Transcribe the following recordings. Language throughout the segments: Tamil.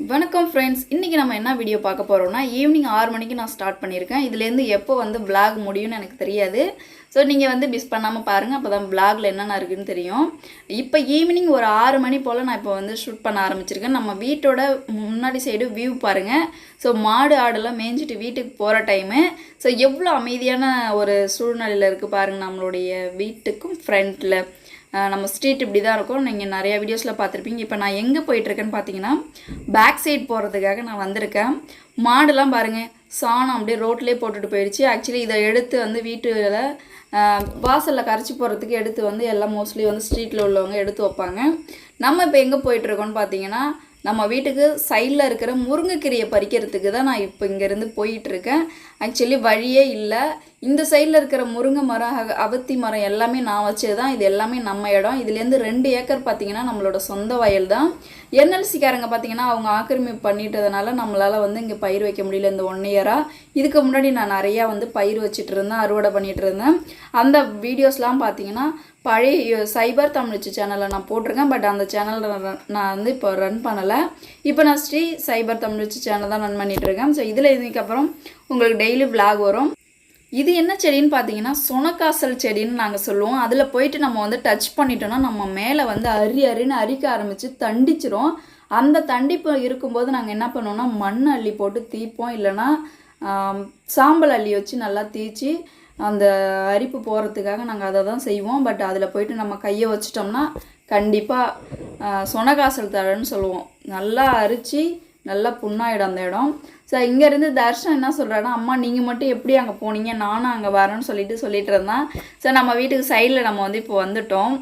வணக்கம் ஃப்ரெண்ட்ஸ், இன்றைக்கி நம்ம என்ன வீடியோ பார்க்க போகிறோம்னா ஈவினிங் 6 மணிக்கு நான் ஸ்டார்ட் பண்ணியிருக்கேன். இதுலேருந்து எப்போ வந்து விளாக் முடியும்னு எனக்கு தெரியாது. ஸோ நீங்கள் வந்து மிஸ் பண்ணாமல் பாருங்கள், அப்போ தான் விளாகில் என்னென்ன இருக்குதுன்னு தெரியும். இப்போ ஈவினிங் ஒரு 6 மணி போல் நான் இப்போ வந்து ஷூட் பண்ண ஆரம்பிச்சிருக்கேன். நம்ம வீட்டோட முன்னாடி சைடு வியூ பாருங்கள். ஸோ மாடு ஆடெல்லாம் மேய்ஞ்சிட்டு வீட்டுக்கு போகிற டைமு. ஸோ எவ்வளோ அமைதியான ஒரு சூழ்நிலையில் இருக்குது பாருங்கள். நம்மளுடைய வீட்டுக்கும் ஃப்ரண்ட்டில் நம்ம ஸ்ட்ரீட் இப்படி தான் இருக்கும். நீங்கள் நிறையா வீடியோஸில் பார்த்துருப்பீங்க. இப்போ நான் எங்கே போயிட்டுருக்கேன்னு பார்த்தீங்கன்னா பேக் சைட் போகிறதுக்காக நான் வந்திருக்கேன். மாடுலாம் பாருங்கள், சாணம் அப்படியே ரோட்லேயே போட்டுட்டு போயிடுச்சு. ஆக்சுவலி இதை எடுத்து வந்து வீட்டில் வாசலில் கரைச்சி போகிறதுக்கு எடுத்து வந்து எல்லாம் மோஸ்ட்லி வந்து ஸ்ட்ரீட்டில் உள்ளவங்க எடுத்து வைப்பாங்க. நம்ம இப்போ எங்கே போயிட்டுருக்கோன்னு பார்த்தீங்கன்னா நம்ம வீட்டுக்கு சைடில் இருக்கிற முருங்கைக்கீரையை பறிக்கிறதுக்கு தான் நான் இப்போ இங்கேருந்து போயிட்டுருக்கேன். ஆக்சுவலி வழியே இல்லை. இந்த சைடில் இருக்கிற முருங்கை மரம், அவத்தி மரம் எல்லாமே நான் வச்சது தான். இது எல்லாமே நம்ம இடம். இதுலேருந்து 2 ஏக்கர் பார்த்திங்கன்னா நம்மளோட சொந்த வயல் தான். என்எல்சிக்காரங்க பார்த்திங்கன்னா அவங்க ஆக்கிரமிப்பு பண்ணிட்டதுனால நம்மளால் வந்து இங்கே பயிர் வைக்க முடியல இந்த 1 இயராக. இதுக்கு முன்னாடி நான் நிறையா வந்து பயிர் வச்சுட்டு இருந்தேன், அறுவடை பண்ணிகிட்டு இருந்தேன். அந்த வீடியோஸ்லாம் பார்த்திங்கன்னா பழைய சைபர் தமிழ்ச்சி சேனலில் நான் போட்டிருக்கேன். பட் அந்த சேனலில் நான் வந்து இப்போ ரன் பண்ணலை. இப்போ நான் ஸ்ரீ சைபர் தமிழ்ச்சி சேனல் தான் ரன் பண்ணிகிட்ருக்கேன். ஸோ இதில் இதுக்கப்புறம் உங்களுக்கு டெய்லி விளாக் வரும். இது என்ன செடின்னு பார்த்தீங்கன்னா சொனக்காசல் செடின்னு நாங்கள் சொல்லுவோம். அதில் போயிட்டு நம்ம வந்து டச் பண்ணிட்டோன்னா நம்ம மேலே வந்து அரின்னு அரிக்க ஆரம்பித்து தண்டிச்சிரும். அந்த தண்டிப்பு இருக்கும்போது நாங்கள் என்ன பண்ணுவோம்னா மண் அள்ளி போட்டு தீப்போம், இல்லைன்னா சாம்பல் அள்ளி வச்சு நல்லா தீச்சு அந்த அரிப்பு போகிறதுக்காக நாங்கள் அதை தான் செய்வோம். பட் அதில் போயிட்டு நம்ம கையை வச்சிட்டோம்னா கண்டிப்பாக சொனக்காசல் தழைன்னு சொல்லுவோம். நல்லா அரித்து நல்லா புண்ணாயிடும் அந்த இடம். ஸோ இங்கேருந்து தர்ஷன் என்ன சொல்கிறான்னா, அம்மா நீங்கள் மட்டும் எப்படி அங்கே போனீங்க, நானும் அங்கே வரேன்னு சொல்லிட்டு இருந்தேன். ஸோ நம்ம வீட்டுக்கு சைடில் நம்ம வந்து இப்போ வந்துட்டோம்.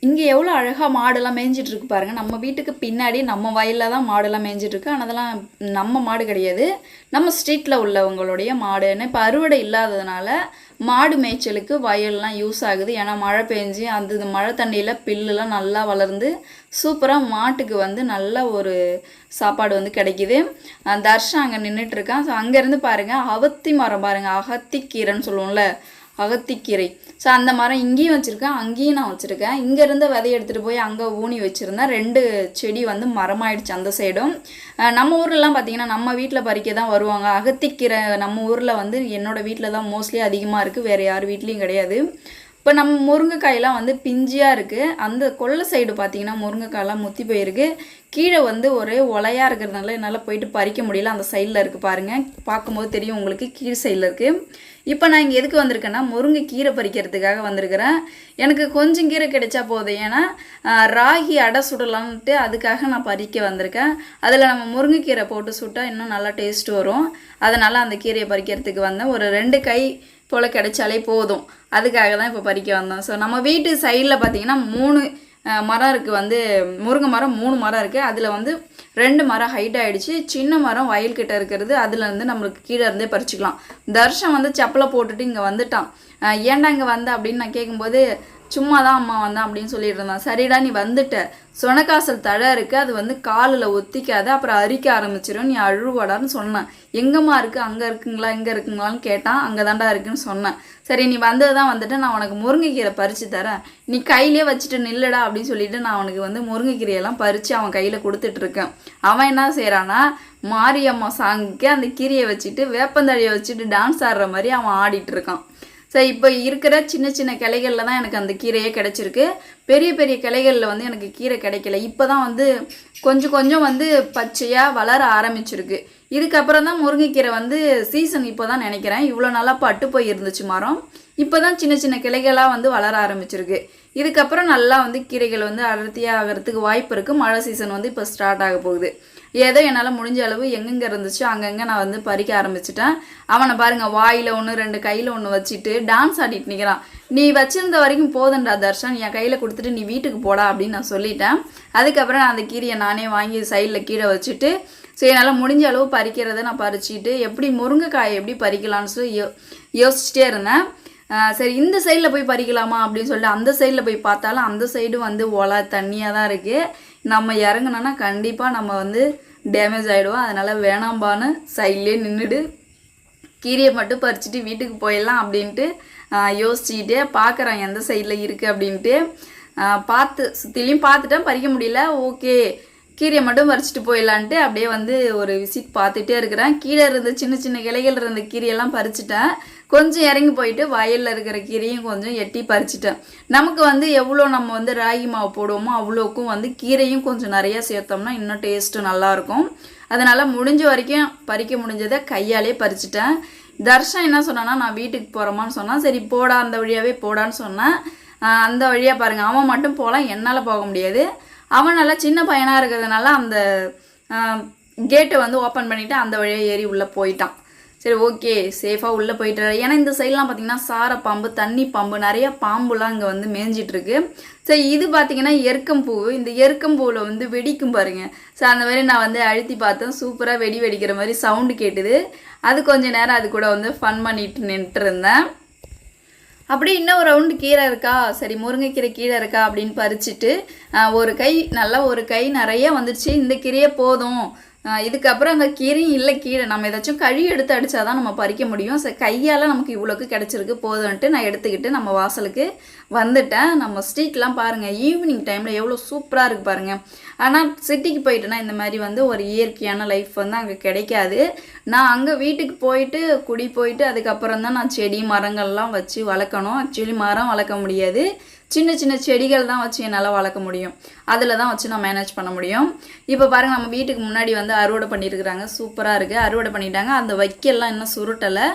இங்கே எவ்வளோ அழகாக மாடெல்லாம் மேய்ஞ்சிட்ருக்கு பாருங்கள். நம்ம வீட்டுக்கு பின்னாடி நம்ம வயலில் தான் மாடெல்லாம் மேய்ஞ்சிட்ருக்கு. ஆனால் அதெல்லாம் நம்ம மாடு கிடையாது, நம்ம ஸ்ட்ரீட்டில் உள்ளவங்களுடைய மாடுன்னு. இப்போ அறுவடை இல்லாததுனால மாடு மேய்ச்சலுக்கு வயல்லாம் யூஸ் ஆகுது. ஏன்னா மழை பெஞ்சு அந்த மழை தண்ணியில் பில்லுலாம் நல்லா வளர்ந்து சூப்பராக மாட்டுக்கு வந்து நல்ல ஒரு சாப்பாடு வந்து கிடைக்கிது. தர்ஷன் அங்கே நின்றுட்டுருக்கான். ஸோ அங்கேருந்து பாருங்கள் அவத்தி மரம் பாருங்கள், அகத்திக்கீரைன்னு சொல்லுவோம்ல, அகத்திக்கீரை. ஸோ அந்த மரம் இங்கேயும் வச்சுருக்கேன், அங்கேயும் நான் வச்சுருக்கேன். இங்கேருந்து விதையை எடுத்துகிட்டு போய் அங்கே ஊனி வச்சுருந்தேன். 2 செடி வந்து மரமாயிடுச்சு அந்த சைடும். நம்ம ஊர்லலாம் பார்த்திங்கன்னா நம்ம வீட்டில் பறிக்க தான் வருவாங்க. அகத்திக்கீரை நம்ம ஊரில் வந்து என்னோடய வீட்டில் தான் மோஸ்ட்லி அதிகமாக இருக்குது, வேறு யார் வீட்லேயும் கிடையாது. இப்போ நம்ம முருங்கைக்காயெலாம் வந்து பிஞ்சியாக இருக்குது. அந்த கொல்லை சைடு பார்த்திங்கன்னா முருங்கைக்காயெலாம் முத்தி போயிருக்கு. கீழே வந்து ஒரே ஒலையாக இருக்கிறதுனால என்னால் போயிட்டு பறிக்க முடியல. அந்த சைடில் இருக்குது பாருங்கள், பார்க்கும்போது தெரியும் உங்களுக்கு, கீழ் சைடில் இருக்குது. இப்போ நான் இங்கே எதுக்கு வந்திருக்கேன்னா முருங்கை கீரை பறிக்கிறதுக்காக வந்திருக்கிறேன். எனக்கு கொஞ்சம் கீரை கிடைச்சா போதும், ஏன்னா ராகி அடை சுடலான்ட்டு அதுக்காக நான் பறிக்க வந்திருக்கேன். அதில் நம்ம முருங்கைக்கீரை போட்டு சுட்டால் இன்னும் நல்லா டேஸ்ட் வரும். அதனால் அந்த கீரையை பறிக்கிறதுக்கு வந்தேன். ஒரு 2 கை போல் கிடைச்சாலே போதும், அதுக்காக தான் இப்போ பறிக்க வந்தோம். ஸோ நம்ம வீட்டு சைடில் பார்த்திங்கன்னா 3 மரம் இருக்குது. வந்து முருங்கை மரம் 3 மரம் இருக்குது. அதில் வந்து 2 மரம் ஹைட் ஆகிடுச்சு. சின்ன மரம் வயல்கிட்ட இருக்கிறது, அதுலேருந்து நம்மளுக்கு கீழே இருந்தே பறிச்சிக்கலாம். தர்ஷன் வந்து செப்பலை போட்டுட்டு இங்கே வந்துட்டான். ஏன்டா இங்கே வந்த அப்படின்னு நான் கேட்கும்போது சும்மா தான் அம்மா வந்தேன் அப்படின்னு சொல்லிட்டு இருந்தான். சரிடா நீ வந்துட்ட, சொனக்காசல் தழை இருக்குது, அது வந்து காலில் ஒத்திக்காத, அப்புறம் அரிக்க ஆரம்பிச்சிடும், நீ அழுவாடான்னு சொன்னேன். எங்கம்மா இருக்குது, அங்கே இருக்குங்களா இங்கே இருக்குங்களான்னு கேட்டான். அங்கே தாண்டா இருக்குன்னு சொன்னேன். சரி நீ வந்தது தான் வந்துட்டு, நான் உனக்கு முருங்கைக்கீரை பறித்து தரேன், நீ கையிலே வச்சுட்டு நில்லுடா அப்படின்னு சொல்லிட்டு நான் அவனுக்கு வந்து முருங்கைக்கீரையெல்லாம் பறித்து அவன் கையில் கொடுத்துட்ருக்கேன். அவன் என்ன செய்கிறான்னா மாரியம்மா சாங்குக்கு அந்த கீரையை வச்சுட்டு வேப்பந்தழையை வச்சுட்டு டான்ஸ் ஆடுற மாதிரி அவன் ஆடிட்டு இருக்கான். ஸோ இப்போ இருக்கிற சின்ன சின்ன கிளைகளில் தான் எனக்கு அந்த கீரையே கிடச்சிருக்கு. பெரிய பெரிய கிளைகளில் வந்து எனக்கு கீரை கிடைக்கல. இப்போ தான் வந்து கொஞ்சம் கொஞ்சம் வந்து பச்சையாக வளர ஆரம்பிச்சிருக்கு. இதுக்கப்புறம் தான் முருங்கைக்கீரை வந்து சீசன் இப்போ தான் நினைக்கிறேன். இவ்வளோ நாளாக பட்டு போய் இருந்துச்சு மரம், இப்போ தான் சின்ன சின்ன கிளைகளாக வந்து வளர ஆரம்பிச்சிருக்கு. இதுக்கப்புறம் நல்லா வந்து கீரைகள் வந்து அடர்த்தியாக ஆகிறதுக்கு வாய்ப்பு இருக்குது. மழை சீசன் வந்து இப்போ ஸ்டார்ட் ஆக போகுது. ஏதோ என்னால் முடிஞ்ச அளவு எங்கெங்கே இருந்துச்சோ அங்கங்கே நான் வந்து பறிக்க ஆரம்பிச்சிட்டேன். அவனை பாருங்கள், வாயில் 1 2 கையில் 1 வச்சுட்டு டான்ஸ் ஆடிட்டு நிற்கிறான். நீ வச்சிருந்த வரைக்கும் போதுண்டா தர்ஷன், என் கையில் கொடுத்துட்டு நீ வீட்டுக்கு போடா அப்படின்னு நான் சொல்லிட்டேன். அதுக்கப்புறம் நான் அந்த கீரையை நானே வாங்கி சைடில் கீழே வச்சுட்டு ஸோ என்னால் முடிஞ்ச அளவு பறிக்கிறத நான் பறிச்சுட்டு எப்படி முருங்கைக்காயை எப்படி பறிக்கலான்னு சொல்லி யோசிச்சுட்டே இருந்தேன். சரி இந்த சைடில் போய் பறிக்கலாமா அப்படின்னு சொல்லிட்டு அந்த சைடில் போய் பார்த்தாலும் அந்த சைடு வந்து ஒலை தண்ணியாக தான் இருக்குது. நம்ம இறங்கினோன்னா கண்டிப்பாக நம்ம வந்து டேமேஜ் ஆகிடுவோம். அதனால் வேணாம்பான்னு சைட்லேயே நின்றுட்டு கீரையை மட்டும் பறிச்சுட்டு வீட்டுக்கு போயிடலாம் அப்படின்ட்டு யோசிச்சுக்கிட்டே பார்க்குறேன் எந்த சைடில் இருக்குது அப்படின்ட்டு. பார்த்து சுற்றிலையும் பார்த்துட்டேன், பறிக்க முடியல. ஓகே கீரையை மட்டும் பறிச்சுட்டு போயிடலான்ட்டு அப்படியே வந்து ஒரு விசிட் பார்த்துட்டே இருக்கிறேன். கீழே இருந்த சின்ன சின்ன இலைகள் இருந்த கீரையெல்லாம் பறிச்சுட்டேன். கொஞ்சம் இறங்கி போயிட்டு வயலில் இருக்கிற கீரையும் கொஞ்சம் எட்டி பறிச்சுட்டேன். நமக்கு வந்து எவ்வளோ நம்ம வந்து ராகி மாவு போடுவோமோ அவ்வளோக்கும் வந்து கீரையும் கொஞ்சம் நிறையா சேர்த்தோம்னா இன்னும் டேஸ்ட்டு நல்லாயிருக்கும். அதனால் முடிஞ்ச வரைக்கும் பறிக்க முடிஞ்சதை கையாலே பறிச்சுட்டேன். தர்ஷன் என்ன சொன்னான்னா, நான் வீட்டுக்கு போகிறோமான்னு சொன்னான். சரி போடா, அந்த வழியாகவே போடான்னு சொன்னேன். அந்த வழியாக பாருங்கள், அவன் மட்டும் போகலாம், என்னால் போக முடியாது. அவன் நல்லா சின்ன பையனாக இருக்கிறதுனால அந்த கேட்டை வந்து ஓப்பன் பண்ணிவிட்டு அந்த வழியாக ஏறி உள்ளே போயிட்டான். சரி ஓகே, சேஃபாக உள்ளே போயிட்டு. ஏன்னா இந்த சைட்லாம் பார்த்திங்கன்னா சாரை பாம்பு, தண்ணி பாம்பு, நிறைய பாம்புலாம் இங்கே வந்து மேய்ஞ்சிட்ருக்கு. சரி இது பார்த்திங்கன்னா எருக்கம்பூ. இந்த எருக்கம்பூவில் வந்து வெடிக்கும் பாருங்கள். ஸோ அந்த மாதிரி நான் வந்து அழுத்தி பார்த்தேன். சூப்பராக வெடிக்கிற மாதிரி சவுண்டு கேட்டுது. அது கொஞ்சம் நேரம் அது கூட வந்து ஃபன் பண்ணிட்டு நின்றுருந்தேன். அப்படி இன்னும் ரவுண்டு கீரை இருக்கா, சரி முருங்கைக்கீரை கீரை இருக்கா அப்படின்னு பறிச்சுட்டு ஒரு கை நிறைய வந்துடுச்சு. இந்த கீரையே போதும், இதுக்கப்புறம் அங்கே கீரையும் இல்லை, கீரை நம்ம ஏதாச்சும் கழுவி எடுத்து அடித்தாதான் நம்ம பறிக்க முடியும். சரி கையால் நமக்கு இவ்வளோக்கு கிடச்சிருக்கு போதும்ன்ட்டு நான் எடுத்துக்கிட்டு நம்ம வாசலுக்கு வந்துட்டேன். நம்ம ஸ்ட்ரீட்லாம் பாருங்கள், ஈவினிங் டைமில் எவ்வளோ சூப்பராக இருக்குது பாருங்கள். ஆனால் சிட்டிக்கு போயிட்டேன்னா இந்த மாதிரி வந்து ஒரு இயற்கையான லைஃப் வந்து அங்கே கிடைக்காது. நான் அங்கே வீட்டுக்கு போயிட்டு குடி போயிட்டு அதுக்கப்புறம் தான் நான் செடி மரங்கள்லாம் வச்சு வளர்க்கணும். ஆக்சுவலி மரம் வளர்க்க முடியாது, சின்ன சின்ன செடிகள் தான் வச்சு என்னால் வளர்க்க முடியும். அதில் தான் வச்சு நான் மேனேஜ் பண்ண முடியும். இப்போ பாருங்கள், நம்ம வீட்டுக்கு முன்னாடி வந்து அறுவடை பண்ணியிருக்கிறாங்க. சூப்பராக இருக்குது, அறுவடை பண்ணிட்டாங்க. அந்த வைக்கெல்லாம் இன்னும் சுருட்டலை.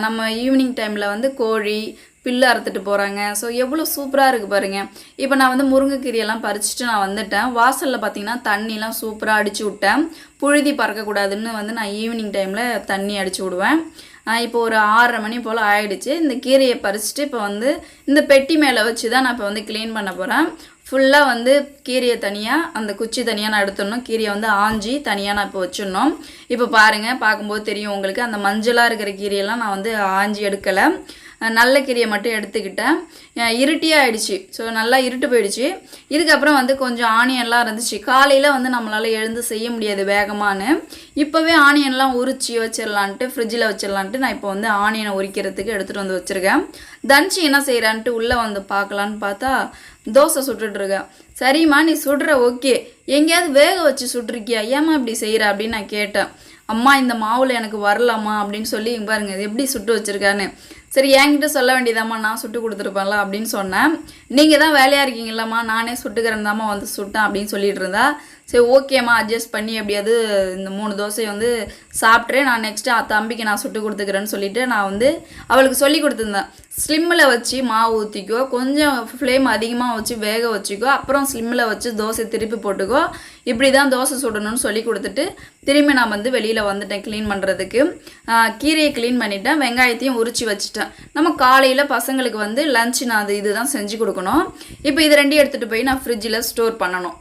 நம்ம ஈவினிங் டைமில் வந்து கோழி பில்லு அறுத்துட்டு போகிறாங்க. ஸோ எவ்வளோ சூப்பராக இருக்குது பாருங்கள். இப்போ நான் வந்து முருங்கைக்கீரையெல்லாம் பறிச்சுட்டு நான் வந்துட்டேன். வாசலில் பார்த்திங்கன்னா தண்ணிலாம் சூப்பராக அடித்து விட்டேன். புழுதி பறக்கக்கூடாதுன்னு வந்து நான் ஈவினிங் டைமில் தண்ணி அடித்து விடுவேன். இப்போ ஒரு 6:30 மணி போல் ஆயிடுச்சு. இந்த கீரையை பறிச்சுட்டு இப்போ வந்து இந்த பெட்டி மேலே வச்சு தான் நான் இப்போ வந்து க்ளீன் பண்ண போகிறேன். ஃபுல்லாக வந்து கீரையை தனியாக, அந்த குச்சி தனியாக நான் எடுத்துடணும். கீரையை வந்து ஆஞ்சி தனியாக நான் இப்போ வச்சிடணும். இப்போ பாருங்கள், பார்க்கும்போது தெரியும் உங்களுக்கு, அந்த மஞ்சளாக இருக்கிற கீரையெல்லாம் நான் வந்து ஆஞ்சி எடுக்கலை. நல்ல கீரையை மட்டும் எடுத்துக்கிட்டேன். இருட்டியாக ஆயிடுச்சு. ஸோ நல்லா இருட்டு போயிடுச்சு. இதுக்கப்புறம் வந்து கொஞ்சம் ஆனியன்லாம் இருந்துச்சு. காலையில் வந்து நம்மளால் எழுந்து செய்ய முடியாது வேகமானு. இப்போவே ஆனியன்லாம் உரிச்சி வச்சிடலான்ட்டு ஃப்ரிட்ஜில் வச்சிடலான்ட்டு நான் இப்போ வந்து ஆனியனை உரிக்கிறதுக்கு எடுத்துகிட்டு வந்து வச்சுருக்கேன். தன்ஷி என்ன செய்கிறான்ட்டு உள்ளே வந்து பார்க்கலான்னு பார்த்தா தோசை சுட்டுட்ருக்கேன். சரிம்மா நீ சுடுற, ஓகே, எங்கேயாவது வேக வச்சு சுட்டுருக்கியா, ஏம்மா இப்படி செய்கிற அப்படின்னு நான் கேட்டேன். அம்மா இந்த மாவில் எனக்கு வரலாமா அப்படின்னு சொல்லி பாருங்க எப்படி சுட்டு வச்சுருக்கான்னு. சரி என்கிட்ட சொல்ல வேண்டியதாம்மா, நான் சுட்டு கொடுத்துருப்பேன்ல அப்படின்னு சொன்னேன். நீங்கள் தான் வேலையாக இருக்கீங்களாம்மா, நானே சுட்டுக்கிறேன்தாம்மா வந்து சுட்டேன் அப்படின்னு சொல்லிட்டு இருந்தா. சரி ஓகேம்மா, அட்ஜஸ்ட் பண்ணி எப்படியாவது இந்த 3 தோசையை வந்து சாப்பிட்றேன், நான் நெக்ஸ்ட்டு தம்பிக்கு நான் சுட்டு கொடுத்துக்கிறேன்னு சொல்லிவிட்டு நான் வந்து அவளுக்கு சொல்லி கொடுத்துருந்தேன். ஸ்லிம்மில் வச்சு மாவு ஊற்றிக்கோ, கொஞ்சம் ஃப்ளேம் அதிகமாக வச்சு வேக வச்சுக்கோ, அப்புறம் ஸ்லிம்மில் வச்சு தோசை திருப்பி போட்டுக்கோ, இப்படி தான் தோசை சுடணும்னு சொல்லி கொடுத்துட்டு திரும்பி நான் வந்து வெளியில் வந்துட்டேன் க்ளீன் பண்ணுறதுக்கு. கீரையை க்ளீன் பண்ணிவிட்டேன், வெங்காயத்தையும் உரிச்சு வச்சுட்டேன். நம்ம காலையில் பசங்களுக்கு வந்து லஞ்ச் நான் இதுதான் செஞ்சு கொடுக்கணும். இப்போ இது 2 எடுத்துகிட்டு போய் நான் ஃப்ரிட்ஜில் ஸ்டோர் பண்ணணும்.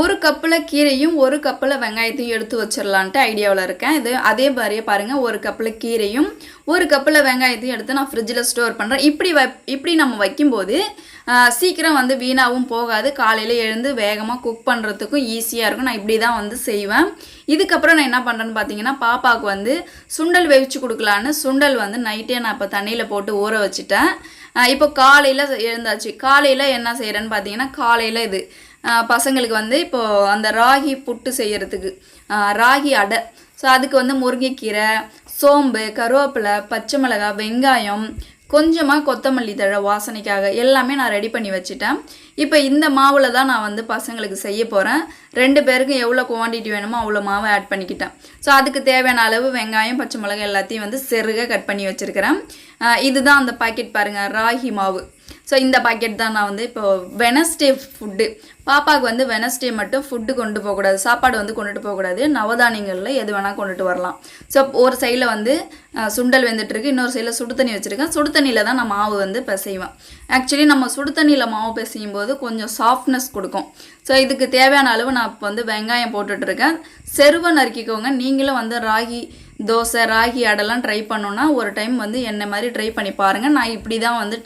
1 கப்பில் கீரையும் 1 கப்பில் வெங்காயத்தையும் எடுத்து வச்சிடலான்ட்டு ஐடியாவில் இருக்கேன். இது அதே மாதிரியே பாருங்கள், 1 கப்பில் கீரையும் 1 கப்பில் வெங்காயத்தையும் எடுத்து நான் ஃப்ரிட்ஜில் ஸ்டோர் பண்ணுறேன். இப்படி நம்ம வைக்கும்போது சீக்கிரம் வந்து வீணாகவும் போகாது. காலையில் எழுந்து வேகமாக குக் பண்ணுறதுக்கும் ஈஸியாக இருக்கும். நான் இப்படி தான் வந்து செய்வேன். இதுக்கப்புறம் நான் என்ன பண்ணுறேன்னு பார்த்தீங்கன்னா, பாப்பாவுக்கு வந்து சுண்டல் வேவிச்சு கொடுக்கலான்னு சுண்டல் வந்து நைட்டே நான் இப்போ தண்ணியில் போட்டு ஊற வச்சுட்டேன். இப்போ காலையில் எழுந்தாச்சு. காலையில் என்ன செய்கிறேன்னு பார்த்தீங்கன்னா, காலையில் இது பசங்களுக்கு வந்து இப்போது அந்த ராகி புட்டு செய்கிறதுக்கு ராகி அடை. ஸோ அதுக்கு வந்து முருங்கைக்கீரை, சோம்பு, கருவேப்பிலை, பச்சை மிளகாய், வெங்காயம், கொஞ்சமாக கொத்தமல்லி தழை வாசனைக்காக எல்லாமே நான் ரெடி பண்ணி வச்சுட்டேன். இப்போ இந்த மாவில் தான் நான் வந்து பசங்களுக்கு செய்ய போகிறேன். 2 பேருக்கும் எவ்வளோ குவான்டிட்டி வேணுமோ அவ்வளோ மாவை ஆட் பண்ணிக்கிட்டேன். ஸோ அதுக்கு தேவையான அளவு வெங்காயம், பச்சை மிளகாய் எல்லாத்தையும் வந்து செருக கட் பண்ணி வச்சுருக்கிறேன். இதுதான் அந்த பாக்கெட் பாருங்கள், ராகி மாவு. ஸோ இந்த பாக்கெட் தான் நான் வந்து இப்போ வெனஸ்டே ஃபுட்டு, பாப்பாவுக்கு வந்து வெனஸ்டே மட்டும் ஃபுட்டு கொண்டு போகக்கூடாது, சாப்பாடு வந்து கொண்டுட்டு போகக்கூடாது. நவதானியங்களில் எது வேணால் கொண்டுட்டு வரலாம். ஸோ ஒரு சைடில் வந்து சுண்டல் வெந்துட்டுருக்கு, இன்னொரு சைடில் சுடு தண்ணி வச்சுருக்கேன். சுடு தண்ணியில் தான் நான் மாவு வந்து பிசைவேன். ஆக்சுவலி நம்ம சுடு தண்ணியில் மாவு பிசையும் போது கொஞ்சம் சாஃப்ட்னஸ் கொடுக்கும். ஸோ இதுக்கு தேவையான அளவு நான் இப்போ வந்து வெங்காயம் போட்டுட்ருக்கேன். செருவை நறுக்கிக்கோங்க. நீங்களும் வந்து ராகி தோசை, ராகி அடைலாம் ட்ரை பண்ணோன்னா ஒரு டைம் வந்து என்ன மாதிரி ட்ரை பண்ணி பாருங்கள். நான் இப்படி தான் வந்து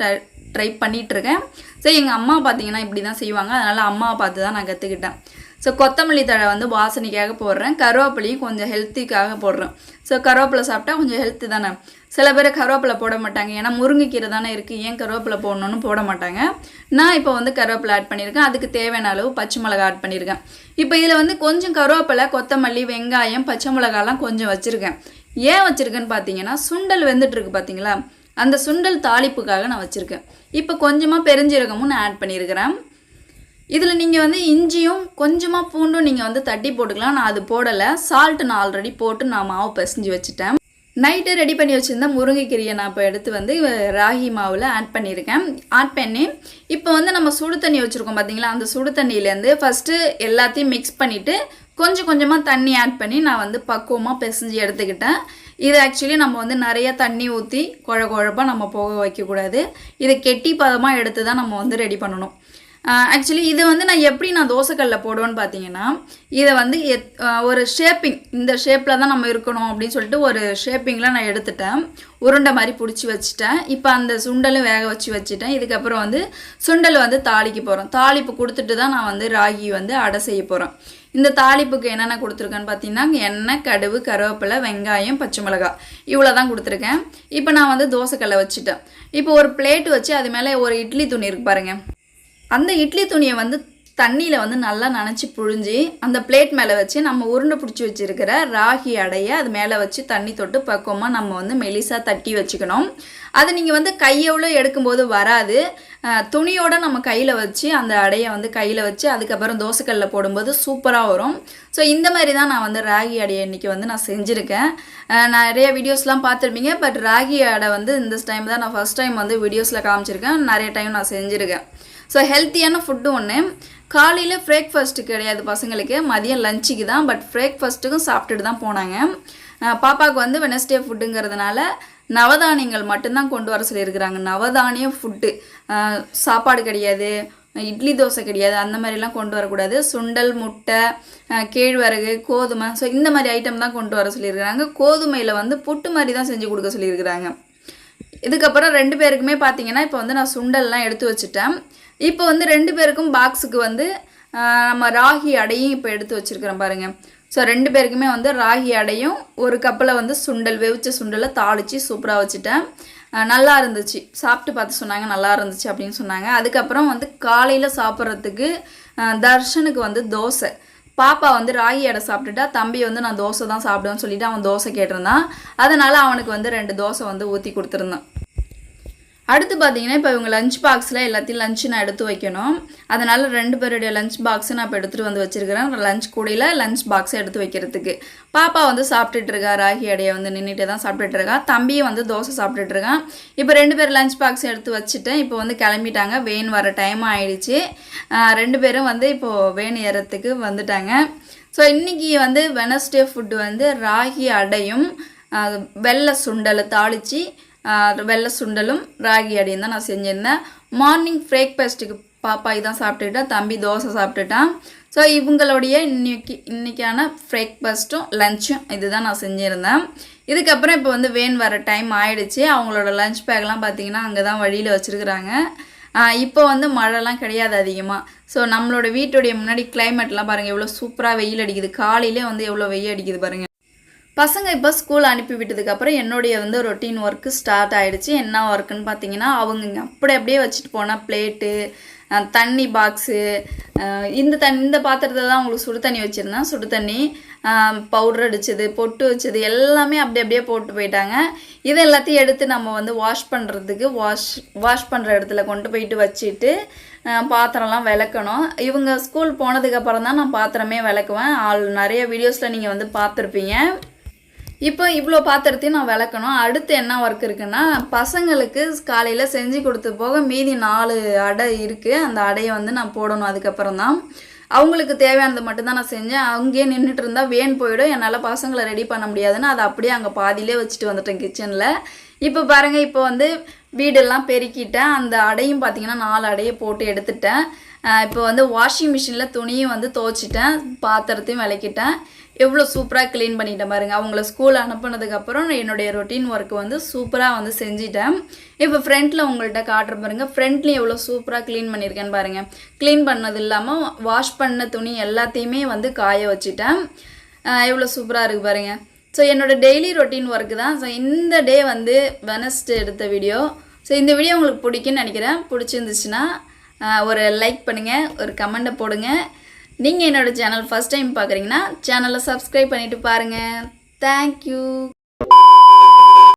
ட்ரை பண்ணிகிட்ருக்கேன். சரி எங்கள் அம்மா பார்த்தீங்கன்னா இப்படி தான் செய்வாங்க, அதனால் அம்மாவை பார்த்து தான் நான் கற்றுக்கிட்டேன். ஸோ கொத்தமல்லி தழை வந்து வாசனைக்காக போடுறேன், கருவேப்பிலையும் கொஞ்சம் ஹெல்த்திக்காக போடுறேன். ஸோ கருவேப்பிலை சாப்பிட்டா கொஞ்சம் ஹெல்த்து தானே. சில பேர் கருவேப்பிலை போட மாட்டாங்க, ஏன்னா முருங்கைக்கீரை தானே இருக்குது, ஏன் கருவேப்பிலை போடணுன்னு போட மாட்டாங்க. நான் இப்போ வந்து கருவேப்பிலை ஆட் பண்ணியிருக்கேன், அதுக்கு தேவையான அளவு பச்சை மிளகாய் ஆட் பண்ணியிருக்கேன். இப்போ இதில் வந்து கொஞ்சம் கருவேப்பிலை, கொத்தமல்லி, வெங்காயம், பச்சை மிளகாலாம் கொஞ்சம் வச்சுருக்கேன். ஏன் வச்சுருக்கேன்னு பார்த்தீங்கன்னா, சுண்டல் வெந்துட்டுருக்கு பார்த்தீங்களா, அந்த சுண்டல் தாளிப்புக்காக நான் வச்சுருக்கேன். இப்போ கொஞ்சமாக பெருஞ்சீரகமும் நான் ஆட் பண்ணியிருக்கிறேன். இதில் நீங்கள் வந்து இஞ்சியும் கொஞ்சமாக பூண்டும் நீங்கள் வந்து தட்டி போட்டுக்கலாம். நான் அது போடலை, சால்ட்டு நான் ஆல்ரெடி போட்டு நான் மாவு பிசைஞ்சு வச்சுட்டேன். நைட்டு ரெடி பண்ணி வச்சுருந்தேன் முருங்கைக்கீரையை நான் இப்போ எடுத்து வந்து ராகி மாவில் ஆட் பண்ணியிருக்கேன். ஆட் பண்ணி இப்போ வந்து நம்ம சுடு தண்ணி வச்சுருக்கோம் பார்த்தீங்களா, அந்த சுடு தண்ணியிலேருந்து ஃபஸ்ட்டு எல்லாத்தையும் மிக்ஸ் பண்ணிவிட்டு கொஞ்சம் கொஞ்சமாக தண்ணி ஆட் பண்ணி நான் வந்து பக்குவமாக பிசைஞ்சு எடுத்துக்கிட்டேன். இது ஆக்சுவலி நம்ம வந்து நிறைய தண்ணி ஊற்றி குழப்பாக நம்ம போக வைக்கக்கூடாது. இதை கெட்டி பதமாக எடுத்து தான் நம்ம வந்து ரெடி பண்ணணும். ஆக்சுவலி இதை வந்து நான் தோசைக்கல்லில் போடுவேன்னு பார்த்தீங்கன்னா, இதை வந்து ஒரு ஷேப்பிங், இந்த ஷேப்பில் தான் நம்ம இருக்கணும் அப்படின்னு சொல்லிட்டு ஒரு ஷேப்பிங்கில் நான் எடுத்துட்டேன். உருண்டை மாதிரி பிடிச்சி வச்சுட்டேன். இப்போ அந்த சுண்டலும் வேக வச்சுட்டேன். இதுக்கப்புறம் வந்து சுண்டல் வந்து தாளிக்க போகிறோம். தாளிப்பு கொடுத்துட்டு தான் நான் வந்து ராகி வந்து அடை செய்ய போகிறேன். இந்த தாளிப்புக்கு என்னென்ன கொடுத்துருக்கேன்னு பார்த்தீங்கன்னா, எண்ணெய், கடுகு, கருவேப்பிலை, வெங்காயம், பச்சை மிளகாய் இவ்வளோ தான் கொடுத்துருக்கேன். இப்போ நான் வந்து தோசைக்கல்லை வச்சுட்டேன். இப்போ ஒரு பிளேட் வச்சு அது மேலே ஒரு இட்லி துணி இருக்கு பாருங்கள், அந்த இட்லி துணியை வந்து தண்ணியில் வந்து நல்லா நனைச்சி புழிஞ்சி அந்த பிளேட் மேலே வச்சு நம்ம உருண்டை பிடிச்சி வச்சுருக்கிற ராகி அடையை அது மேலே வச்சு தண்ணி தொட்டு பக்குவமாக நம்ம வந்து மெலிசாக தட்டி வச்சுக்கணும். அது நீங்கள் வந்து கையோடு எடுக்கும்போது வராது, துணியோடு நம்ம கையில் வச்சு அந்த அடையை வந்து கையில் வச்சு அதுக்கப்புறம் தோசைக்கல்லில் போடும்போது சூப்பராக வரும். ஸோ இந்த மாதிரி தான் நான் வந்து ராகி அடையை இன்றைக்கி வந்து நான் செஞ்சுருக்கேன். நிறைய வீடியோஸ்லாம் பார்த்துருப்பீங்க, பட் ராகி அடை வந்து இந்த டைம் தான் நான் ஃபஸ்ட் டைம் வந்து வீடியோஸில் காமிச்சிருக்கேன். நிறைய டைம் நான் செஞ்சுருக்கேன். ஸோ ஹெல்த்தியான ஃபுட்டு ஒன்று. காலையில் பிரேக்ஃபாஸ்ட்டு கிடையாது பசங்களுக்கு, மதியம் லஞ்சுக்கு தான். பட் பிரேக்ஃபாஸ்ட்டுக்கும் சாப்பிட்டுட்டு தான் போனாங்க. பாப்பாவுக்கு வந்து வெனஸ்டே ஃபுட்டுங்கிறதுனால நவதானியங்கள் மட்டும்தான் கொண்டு வர சொல்லியிருக்கிறாங்க. நவதானியம் ஃபுட்டு, சாப்பாடு கிடையாது, இட்லி தோசை கிடையாது, அந்த மாதிரிலாம் கொண்டு வரக்கூடாது. சுண்டல், முட்டை, கேழ்வரகு, கோதுமை, ஸோ இந்த மாதிரி ஐட்டம் தான் கொண்டு வர சொல்லியிருக்கிறாங்க. கோதுமையில் வந்து புட்டு மாதிரி தான் செஞ்சு கொடுக்க சொல்லியிருக்கிறாங்க. இதுக்கப்புறம் 2 பேருக்குமே பார்த்தீங்கன்னா இப்போ வந்து நான் சுண்டல்லாம் எடுத்து வச்சுட்டேன். இப்போ வந்து 2 பேருக்கும் பாக்ஸுக்கு வந்து நம்ம ராகி அடையும் இப்போ எடுத்து வச்சுருக்கிறேன் பாருங்கள். ஸோ 2 பேருக்குமே வந்து ராகி அடையும் ஒரு கப்பில் வந்து சுண்டல், வெவிச்ச சுண்டலை தாளித்து சூப்பராக வச்சுட்டேன். நல்லா இருந்துச்சு, சாப்பிட்டு பார்த்து சொன்னாங்க நல்லா இருந்துச்சு அப்படின்னு சொன்னாங்க. அதுக்கப்புறம் வந்து காலையில் சாப்பிட்றதுக்கு தர்ஷனுக்கு வந்து தோசை. பாப்பா வந்து ராகி அடை சாப்பிட்டுட்டா, தம்பி வந்து நான் தோசை தான் சாப்பிடுவேன்னு சொல்லிவிட்டு அவன் தோசை கேட்டிருந்தான். அதனால் அவனுக்கு வந்து 2 தோசை வந்து ஊற்றி கொடுத்துருந்தான். அடுத்து பார்த்தீங்கன்னா இப்போ இவங்க லஞ்ச் பாக்ஸில் எல்லாத்தையும் லஞ்சு நான் எடுத்து வைக்கணும். அதனால் 2 பேருடைய லஞ்ச் பாக்ஸை நான் இப்போ எடுத்துகிட்டு வந்து வச்சுருக்கிறேன். லஞ்ச் கூடையில் லஞ்ச் பாக்ஸை எடுத்து வைக்கிறதுக்கு. பாப்பா வந்து சாப்பிட்டுட்ருக்கா, ராகி அடையை வந்து நின்றுட்டே தான் சாப்பிட்டுட்ருக்கா. தம்பியும் வந்து தோசை சாப்பிட்டுட்ருக்கான். இப்போ 2 பேர் லஞ்ச் பாக்ஸை எடுத்து வச்சுட்டேன். இப்போ வந்து கிளம்பிட்டாங்க, வேன் வர டைம் ஆகிடுச்சு. 2 பேரும் வந்து இப்போது வேன் ஏறத்துக்கு வந்துட்டாங்க. ஸோ இன்றைக்கி வந்து வெனஸ்டே ஃபுட்டு வந்து ராகி அடையும் வெள்ளை சுண்டலை தாளித்து வெள்ளை சுண்டலும் ராகி அடையும் தான் நான் செஞ்சுருந்தேன். மார்னிங் பிரேக்ஃபாஸ்ட்டுக்கு பாப்பா இதான் சாப்பிட்டுட்டா, தம்பி தோசை சாப்பிட்டுட்டான். ஸோ இவங்களுடைய இன்றைக்கான பிரேக்ஃபாஸ்ட்டும் லஞ்சும் இதுதான் நான் செஞ்சுருந்தேன். இதுக்கப்புறம் இப்போ வந்து வேன் வர டைம் ஆகிடுச்சு. அவங்களோட லஞ்ச் பேக்லாம் பார்த்திங்கன்னா அங்கே தான் வழியில் வச்சுருக்குறாங்க. இப்போ வந்து மழைலாம் கிடையாது அதிகமாக. ஸோ நம்மளோட வீட்டுடைய முன்னாடி கிளைமேட்லாம் பாருங்கள் எவ்வளோ சூப்பராக வெயில் அடிக்குது. காலையிலே வந்து எவ்வளோ வெயில் அடிக்குது பாருங்கள். பசங்க இப்போ ஸ்கூல் அனுப்பி விட்டதுக்கப்புறம் என்னுடைய வந்து ரொட்டீன் ஒர்க்கு ஸ்டார்ட் ஆகிடுச்சு. என்ன ஒர்க்குன்னு பார்த்தீங்கன்னா, அவங்க அப்படியே வச்சுட்டு போனால் பிளேட்டு, தண்ணி பாக்ஸு, இந்த பாத்திரத்தை தான் உங்களுக்கு சுடு தண்ணி வச்சுருந்தேன். சுடு தண்ணி, பவுடர் அடித்தது, பொட்டு வச்சது எல்லாமே அப்படியே போட்டு போயிட்டாங்க. இதை எல்லாத்தையும் எடுத்து நம்ம வந்து வாஷ் பண்ணுறதுக்கு வாஷ் பண்ணுற இடத்துல கொண்டு போயிட்டு வச்சுட்டு பாத்திரம்லாம் விளக்கணும். இவங்க ஸ்கூல் போனதுக்கப்புறம் தான் நான் பாத்திரமே விளக்குவேன். நிறைய வீடியோஸில் நீங்கள் வந்து பார்த்துருப்பீங்க. இப்போ இவ்வளோ பாத்திரத்தையும் நான் விளக்கணும். அடுத்து என்ன ஒர்க் இருக்குன்னா, பசங்களுக்கு காலையில் செஞ்சு கொடுத்து போக மீதி 4 அடை இருக்குது. அந்த அடையை வந்து நான் போடணும். அதுக்கப்புறம் தான் அவங்களுக்கு தேவையானது மட்டும்தான் நான் செஞ்சேன். அங்கேயே நின்றுட்டு இருந்தால் வேன் போயிடும், என்னால் பசங்களை ரெடி பண்ண முடியாதுன்னு அதை அப்படியே அங்கே பாதியிலே வச்சுட்டு வந்துட்டேன் கிச்சனில். இப்போ பாருங்கள், இப்போ வந்து வீடெல்லாம் பெருக்கிட்டேன். அந்த அடையும் பார்த்திங்கன்னா 4 அடையை போட்டு எடுத்துட்டேன். இப்போ வந்து வாஷிங் மிஷினில் துணியும் வந்து துவைச்சிட்டேன், பாத்திரத்தையும் விளக்கிட்டேன். எவ்வளோ சூப்பராக க்ளீன் பண்ணிட்டேன் பாருங்கள். அவங்கள ஸ்கூல் அனுப்புனதுக்கப்புறம் என்னுடைய ரொட்டீன் ஒர்க் வந்து சூப்பராக வந்து செஞ்சிட்டேன். இப்போ ஃப்ரண்ட்டில் உங்கள்கிட்ட காட்டுற பாருங்கள், ஃப்ரண்ட்லேயும் எவ்வளோ சூப்பராக க்ளீன் பண்ணியிருக்கேன்னு பாருங்கள். க்ளீன் பண்ணது இல்லாமல் வாஷ் பண்ண துணி எல்லாத்தையுமே வந்து காய வச்சுட்டேன். எவ்வளோ சூப்பராக இருக்குது பாருங்கள். ஸோ என்னோடய டெய்லி ரொட்டீன் ஒர்க்கு தான். ஸோ இந்த டே வந்து வெனஸ்டே எடுத்த வீடியோ. ஸோ இந்த வீடியோ உங்களுக்கு பிடிக்குன்னு நினைக்கிறேன். பிடிச்சிருந்துச்சுன்னா ஒரு லைக் பண்ணுங்கள், ஒரு கமெண்ட்டை போடுங்க. நீங்கள் என்னோடய சேனல் ஃபஸ்ட் டைம் பார்க்குறீங்கன்னா சேனலை சப்ஸ்கிரைப் பண்ணிவிட்டு பாருங்கள். தேங்க்யூ.